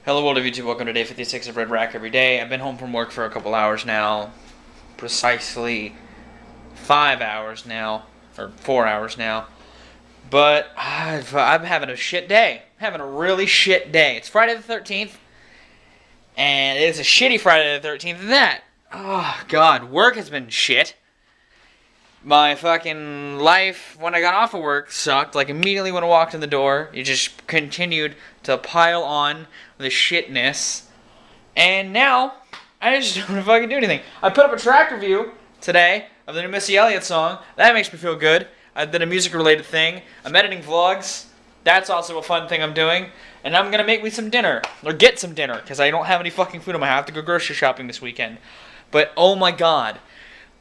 Hello world of YouTube, welcome to day 56 of Viralrak every day. I've been home from work for a couple hours now. Precisely 5 hours now, or 4 hours now. But I'm having a shit day. I'm having a really shit day. It's Friday the 13th, and it's a shitty Friday the 13th than that. Oh god, work has been shit. My fucking life, when I got off of work, sucked. Like, immediately when I walked in the door, it just continued to pile on the shitness. And now, I just don't want to fucking do anything. I put up a track review today of the new Missy Elliott song. That makes me feel good. I did a music-related thing. I'm editing vlogs. That's also a fun thing I'm doing. And I'm going to make me some dinner. Or get some dinner, because I don't have any fucking food in my house. I have to go grocery shopping this weekend. But, oh my god.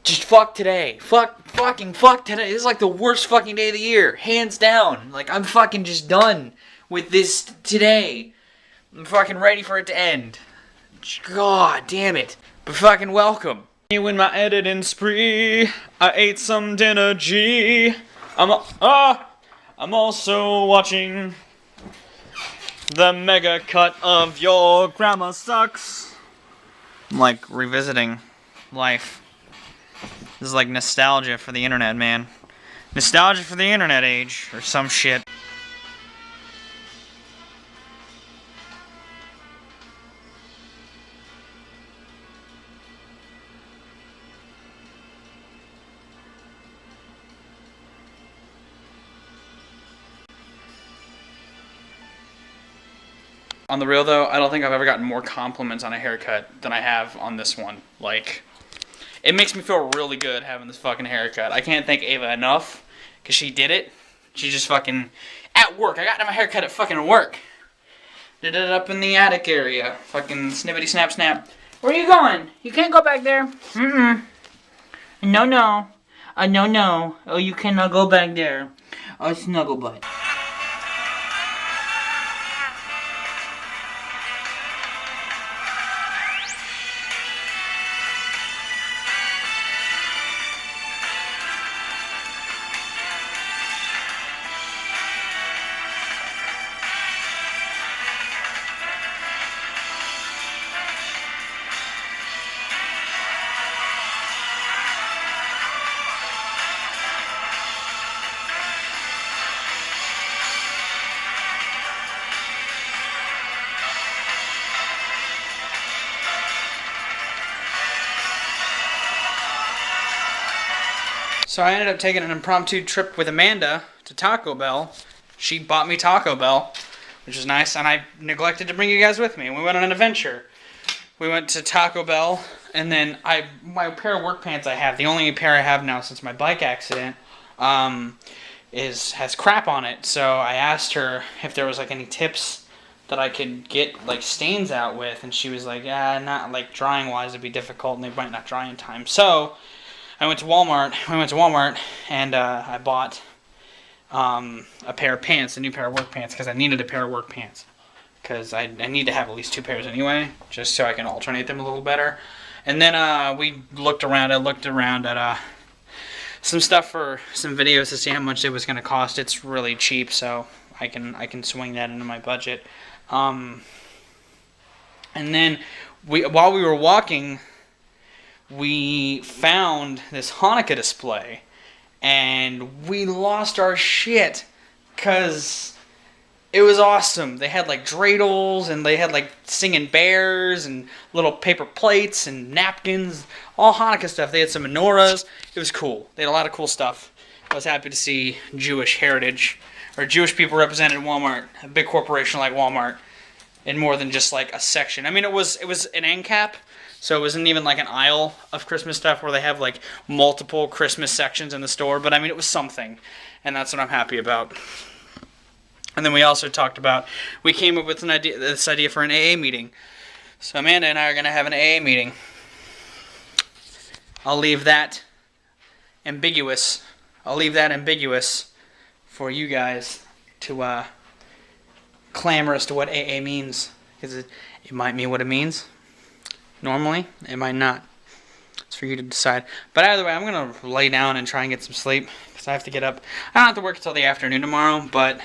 Just fuck today. Fuck today. This is like the worst fucking day of the year. Hands down. Like, I'm fucking just done with this today. I'm fucking ready for it to end. God damn it. But fucking welcome. In my editing spree, I ate some dinner, G. I'm also watching the mega cut of Your Grandma Sucks. I'm like revisiting life. This is like nostalgia for the internet, man. Nostalgia for the internet age, or some shit. On the real though, I don't think I've ever gotten more compliments on a haircut than I have on this one. Like, it makes me feel really good having this fucking haircut. I can't thank Ava enough, because she did it. She just fucking, at work. I got my haircut at fucking work. Did it up in the attic area. Fucking snippety snap snap. Where are you going? You can't go back there. No. No. No. Oh, you cannot go back there. Oh, snuggle butt. So I ended up taking an impromptu trip with Amanda to Taco Bell. She bought me Taco Bell, which was nice, and I neglected to bring you guys with me. We went on an adventure. We went to Taco Bell, and then my pair of work pants I have, the only pair I have now since my bike accident, has crap on it. So I asked her if there was like any tips that I could get like stains out with, and she was like, yeah, not like drying wise, it'd be difficult, and they might not dry in time. So I went to Walmart. And I bought a pair of pants, a new pair of work pants, because I needed a pair of work pants. Because I need to have at least 2 pairs anyway, just so I can alternate them a little better. And then we looked around. I looked around at some stuff for some videos to see how much it was going to cost. It's really cheap, so I can swing that into my budget. And then while we were walking, we found this Hanukkah display, and we lost our shit, because it was awesome. They had like dreidels, and they had like singing bears, and little paper plates, and napkins, all Hanukkah stuff. They had some menorahs. It was cool. They had a lot of cool stuff. I was happy to see Jewish heritage, or Jewish people represented in Walmart, a big corporation like Walmart, in more than just like a section. I mean, it was an end cap. So it wasn't even like an aisle of Christmas stuff where they have like multiple Christmas sections in the store. But I mean, it was something. And that's what I'm happy about. And then we also talked about, we came up with this idea for an AA meeting. So Amanda and I are going to have an AA meeting. I'll leave that ambiguous. For you guys to clamor as to what AA means. Because it might mean what it means. Normally, it might not. It's for you to decide. But either way, I'm going to lay down and try and get some sleep, because I have to get up. I don't have to work until the afternoon tomorrow, but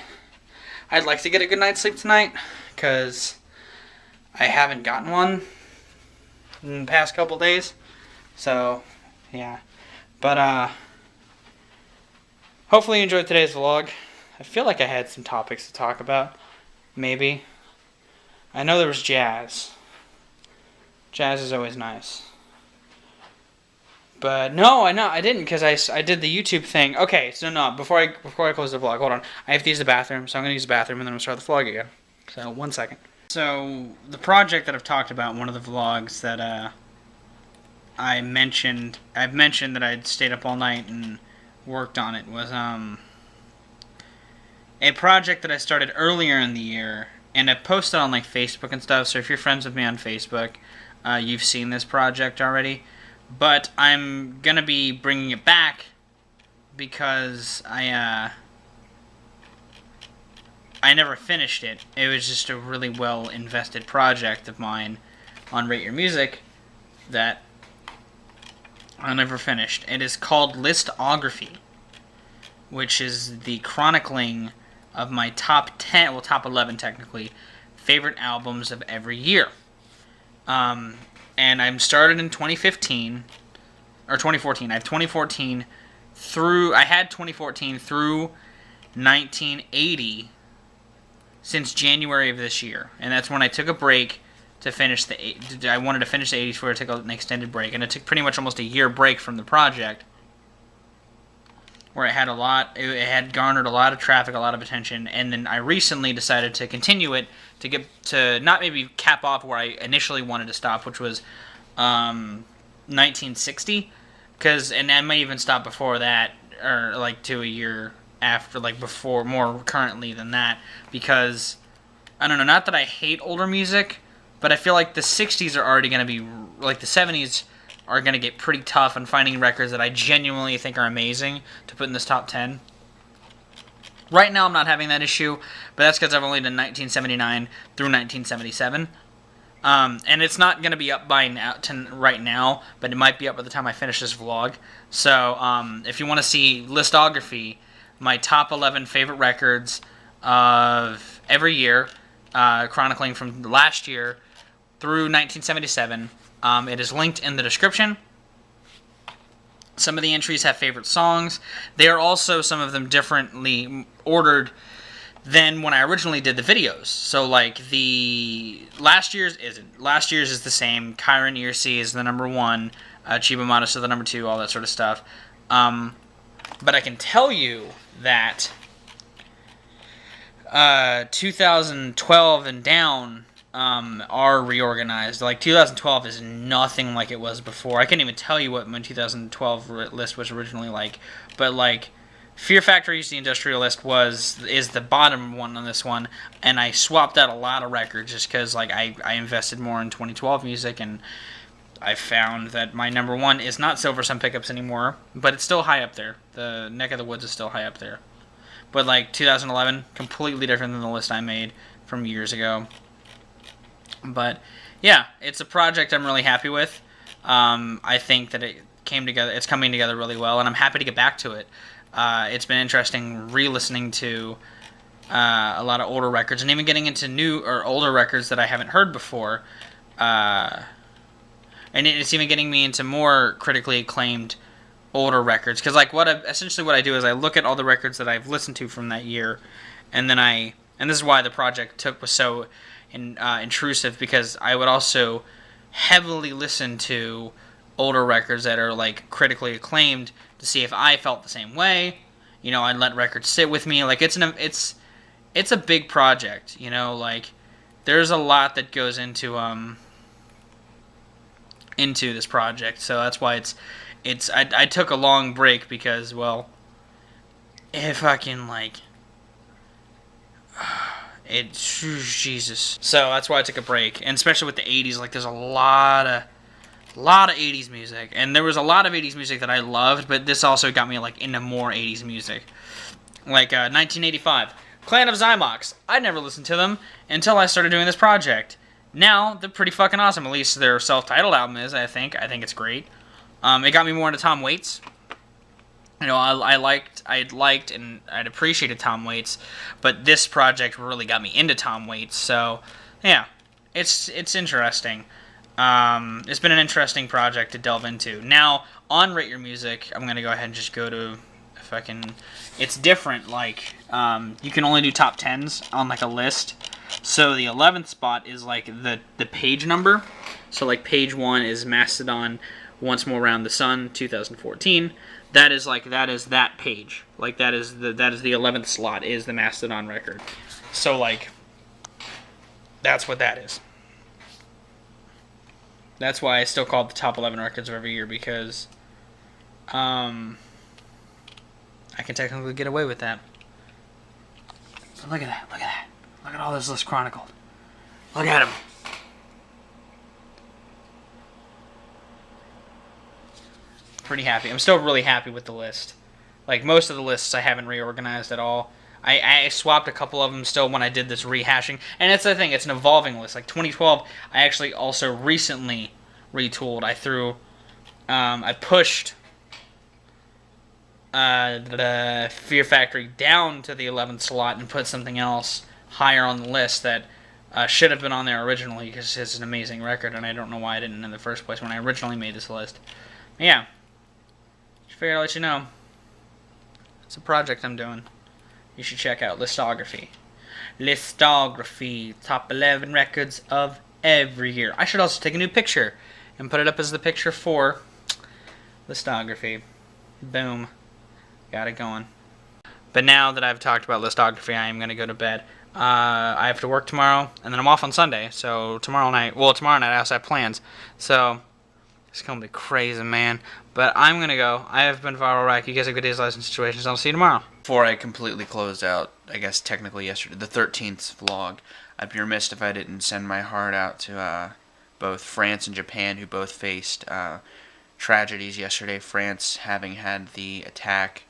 I'd like to get a good night's sleep tonight, because I haven't gotten one in the past couple days. So, yeah. But, hopefully you enjoyed today's vlog. I feel like I had some topics to talk about. Maybe. I know there was jazz. Jazz is always nice. But no, I didn't, because I did the YouTube thing. Okay, so no, before I close the vlog, hold on. I have to use the bathroom, so I'm going to use the bathroom, and then I'm going to start the vlog again. So, 1 second. So, the project that I've talked about in one of the vlogs that I've mentioned that I'd stayed up all night and worked on it, was a project that I started earlier in the year, and I posted on like Facebook and stuff, so if you're friends with me on Facebook, you've seen this project already. But I'm going to be bringing it back because I never finished it. It was just a really well invested project of mine on Rate Your Music that I never finished. It is called Listography, which is the chronicling of my top 10, well, top 11 technically, favorite albums of every year. And I'm started in 2015, or 2014. I have 2014 through, I had 2014 through 1980 since January of this year. And that's when I took a break to finish I wanted to finish the 80s before I took an extended break. And it took pretty much almost a year break from the project, where it had garnered a lot of traffic, a lot of attention, and then I recently decided to continue it to get to not maybe cap off where I initially wanted to stop, which was 1960, and I might even stop before that, or like to a year after, like before, more currently than that, because I don't know, not that I hate older music, but I feel like the 60s are already going to be, like the 70s are going to get pretty tough on finding records that I genuinely think are amazing to put in this top 10. Right now I'm not having that issue, but that's because I've only done 1979 through 1977. And it's not going to be up by now, right now, but it might be up by the time I finish this vlog. So if you want to see Listography, my top 11 favorite records of every year, chronicling from last year through 1977, it is linked in the description. Some of the entries have favorite songs. They are also, some of them, differently ordered than when I originally did the videos. So, like, last year's isn't. Last year's is the same. Kyron Earsey is the number 1. Chiba Modest is the number 2, all that sort of stuff. But I can tell you that 2012 and down are reorganized. Like, 2012 is nothing like it was before. I can't even tell you what my 2012 list was originally like. But, like, Fear Factory's The Industrial List is the bottom one on this one, and I swapped out a lot of records just because, like, I invested more in 2012 music, and I found that my number 1 is not Silver Sun Pickups anymore, but it's still high up there. The Neck of the Woods is still high up there. But, like, 2011, completely different than the list I made from years ago. But, yeah, it's a project I'm really happy with. I think that it's coming together really well, and I'm happy to get back to it. It's been interesting re-listening to a lot of older records, and even getting into new or older records that I haven't heard before. And it's even getting me into more critically acclaimed older records. Because, like, essentially what I do is I look at all the records that I've listened to from that year, and then and this is why the project was so intrusive, because I would also heavily listen to older records that are, like, critically acclaimed to see if I felt the same way. You know, I'd let records sit with me. Like, it's a big project, you know, like, there's a lot that goes into this project, so that's why I took a long break because, well, if I can, like, Jesus. So that's why I took a break, and especially with the 80s, like, there's a lot of 80s music, and there was a lot of 80s music that I loved, but this also got me, like, into more 80s music. Like, 1985, Clan of Zymox. I never listened to them until I started doing this project. Now, they're pretty fucking awesome, at least their self-titled album is, I think. I think it's great. It got me more into Tom Waits. You know, I'd liked and I'd appreciated Tom Waits, but this project really got me into Tom Waits, so, yeah. it's interesting. It's been an interesting project to delve into. Now on Rate Your Music, I'm gonna go ahead and just go to, if I can. It's different. Like you can only do top tens on like a list. So the 11th spot is like the page number. So like page 1 is Mastodon, Once More Round the Sun, 2014. That is that page. Like that is the 11th slot is the Mastodon record. So like that's what that is. That's why I still call it the top 11 records of every year, because I can technically get away with that. But look at that. Look at that. Look at all this list chronicled. Look at them. Pretty happy. I'm still really happy with the list. Like, most of the lists I haven't reorganized at all. I swapped a couple of them still when I did this rehashing. And that's the thing, it's an evolving list. Like 2012, I actually also recently retooled. I pushed the Fear Factory down to the 11th slot and put something else higher on the list that should have been on there originally, because it's an amazing record, and I don't know why I didn't in the first place when I originally made this list. But yeah, just figured I'd let you know. It's a project I'm doing. You should check out Listography. Listography, top 11 records of every year. I should also take a new picture and put it up as the picture for Listography. Boom. Got it going. But now that I've talked about Listography, I am going to go to bed. I have to work tomorrow, and then I'm off on Sunday. So tomorrow night I also have plans. So it's going to be crazy, man. But I'm going to go. I have been Viralrak. You guys have good days, lives, and situations. I'll see you tomorrow. Before I completely closed out, I guess technically yesterday, the 13th vlog, I'd be remiss if I didn't send my heart out to both France and Japan, who both faced tragedies yesterday. France having had the attack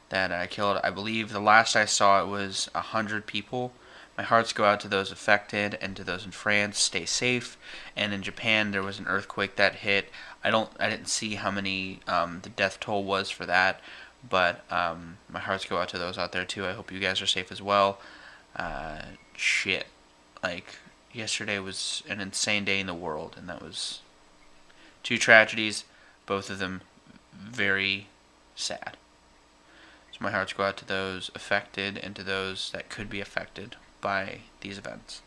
that killed, I believe the last I saw it was 100 people. My hearts go out to those affected and to those in France. Stay safe. And in Japan, there was an earthquake that hit. I didn't see how many the death toll was for that, but my hearts go out to those out there too. I hope you guys are safe as well. Shit, like yesterday was an insane day in the world, and that was 2 tragedies, both of them very sad. So my hearts go out to those affected and to those that could be affected by these events.